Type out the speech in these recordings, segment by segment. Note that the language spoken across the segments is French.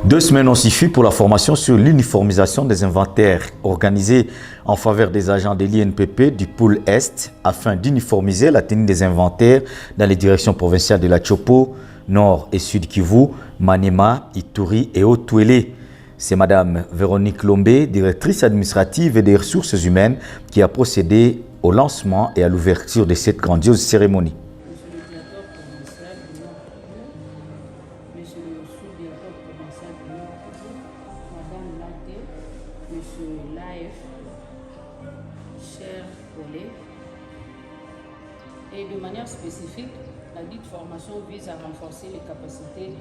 2 semaines ont suffi pour la formation sur l'uniformisation des inventaires organisée en faveur des agents de l'INPP du pôle Est afin d'uniformiser la tenue des inventaires dans les directions provinciales de la Chopo, Nord et Sud Kivu, Maniema, Ituri et Haut-Touélé. C'est Madame Véronique Lombé, directrice administrative et des ressources humaines, qui a procédé au lancement et à l'ouverture de cette grandiose cérémonie. Monsieur l'AF, chers collègues, et de manière spécifique, la dite formation vise à renforcer les capacités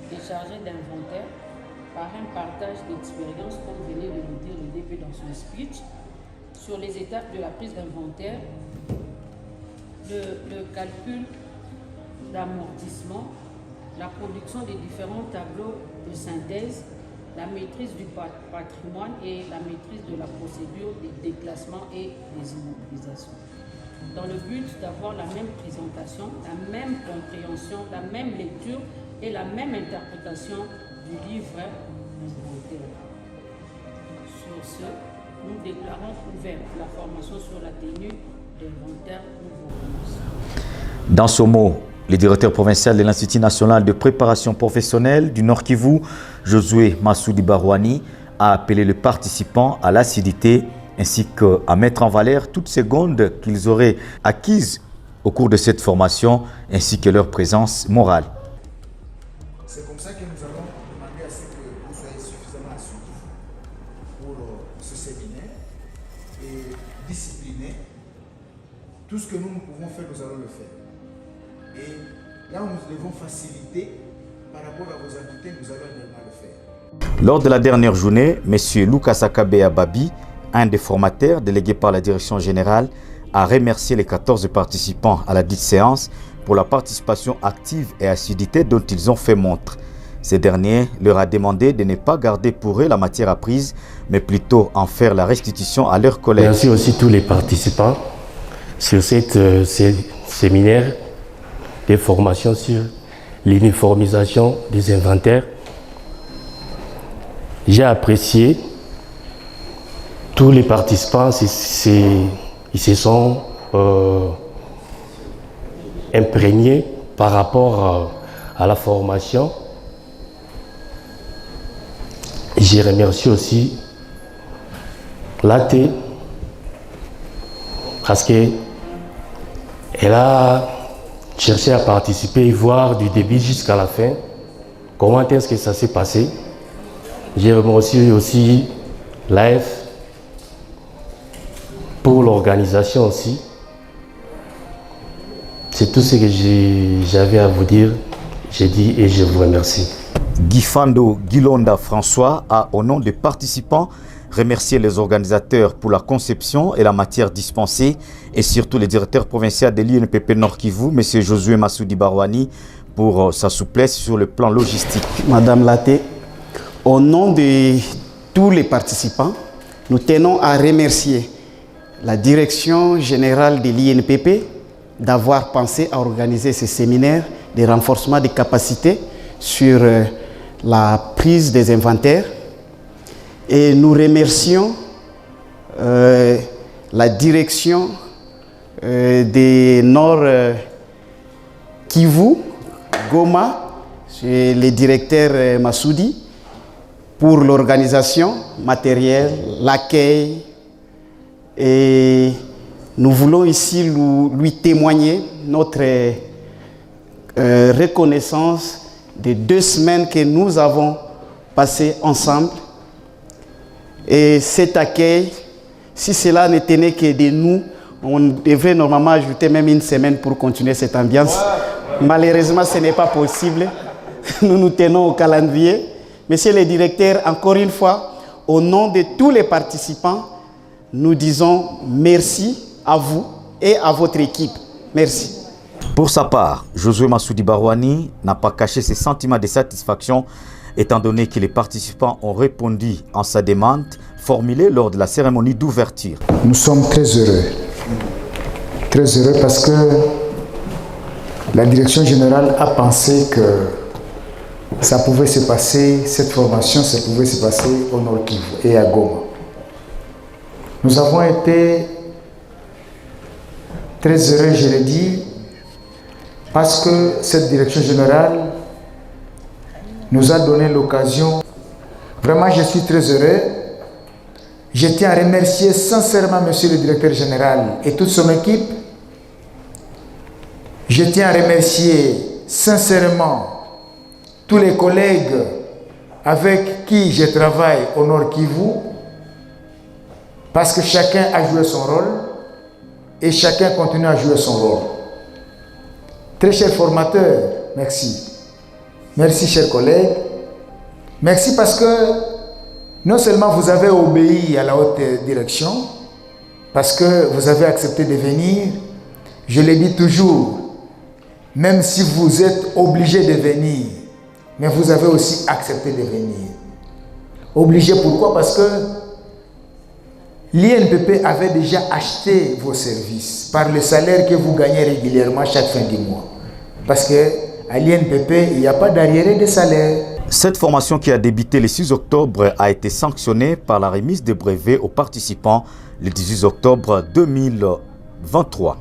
des chargés d'inventaire par un partage d'expérience, comme venait de le dire le DP dans son speech, sur les étapes de la prise d'inventaire, le calcul d'amortissement, la production des différents tableaux de synthèse, la maîtrise du patrimoine et la maîtrise de la procédure des déclassements et des immobilisations. Dans le but d'avoir la même présentation, la même compréhension, la même lecture et la même interprétation du livre inventaire. Sur ce, nous déclarons ouverte la formation sur la tenue d'inventaire nouveau. Dans ce mot, le directeur provincial de l'Institut national de préparation professionnelle du Nord Kivu, Josué Massoudi Barouani, a appelé les participants à l'assiduité ainsi qu'à mettre en valeur toutes secondes qu'ils auraient acquises au cours de cette formation ainsi que leur présence morale. C'est comme ça que nous allons demander à ce que vous soyez suffisamment assidus pour ce séminaire et disciplinés. Tout ce que nous pouvons faire, nous allons le faire. Et là où nous devons faciliter par rapport à vos activités, nous allons également le faire. Lors de la dernière journée, M. Lucas Akabe Ababi, un des formateurs délégué par la direction générale, a remercié les 14 participants à la dite séance pour la participation active et assiduité dont ils ont fait montre. Ces derniers leur a demandé de ne pas garder pour eux la matière apprise, mais plutôt en faire la restitution à leurs collègues. Merci aussi tous les participants sur cette séminaire de formation sur l'uniformisation des inventaires. J'ai apprécié tous les participants, ils se sont imprégnés par rapport à la formation. Je remercie aussi l'AT parce qu'elle a cherché à participer et voir du début jusqu'à la fin comment est-ce que ça s'est passé. Je remercie aussi l'AF pour l'organisation aussi. C'est tout ce que j'avais à vous dire. J'ai dit et je vous remercie. Guifando Guilonda François a, au nom des participants, remercié les organisateurs pour la conception et la matière dispensée et surtout le directeur provincial de l'INPP Nord Kivu, M. Josué Massoudi Barouani, pour sa souplesse sur le plan logistique. Madame Laté, au nom de tous les participants, nous tenons à remercier la direction générale de l'INPP d'avoir pensé à organiser ce séminaire de renforcement des capacités sur la prise des inventaires. Et nous remercions la direction des Nord Kivu, Goma, le directeur Massoudi, pour l'organisation matérielle, l'accueil. Et nous voulons ici lui témoigner notre reconnaissance des 2 semaines que nous avons passées ensemble. Et cet accueil, si cela ne tenait que de nous, on devrait normalement ajouter même 1 semaine pour continuer cette ambiance. Malheureusement, ce n'est pas possible. Nous nous tenons au calendrier. Monsieur le directeur, encore une fois, au nom de tous les participants, nous disons merci à vous et à votre équipe. Merci. Pour sa part, Josué Massoudi Barouani n'a pas caché ses sentiments de satisfaction étant donné que les participants ont répondu en sa demande formulée lors de la cérémonie d'ouverture. Nous sommes très heureux parce que la direction générale a pensé que ça pouvait se passer, cette formation, ça pouvait se passer au Nord Kivu et à Goma. Nous avons été très heureux, je l'ai dit, parce que cette direction générale nous a donné l'occasion. Vraiment, je suis très heureux. Je tiens à remercier sincèrement Monsieur le directeur général et toute son équipe. Je tiens à remercier sincèrement tous les collègues avec qui je travaille au Nord Kivu, parce que chacun a joué son rôle et chacun continue à jouer son rôle. Très chers formateurs, merci. Merci chers collègues. Merci parce que non seulement vous avez obéi à la haute direction, parce que vous avez accepté de venir, je le dis toujours, même si vous êtes obligé de venir, mais vous avez aussi accepté de venir. Obligé pourquoi? Parce que l'INPP avait déjà acheté vos services par le salaire que vous gagnez régulièrement chaque fin du mois. Parce qu'à l'INPP, il n'y a pas d'arriéré de salaire. Cette formation qui a débuté le 6 octobre a été sanctionnée par la remise de brevets aux participants le 18 octobre 2023.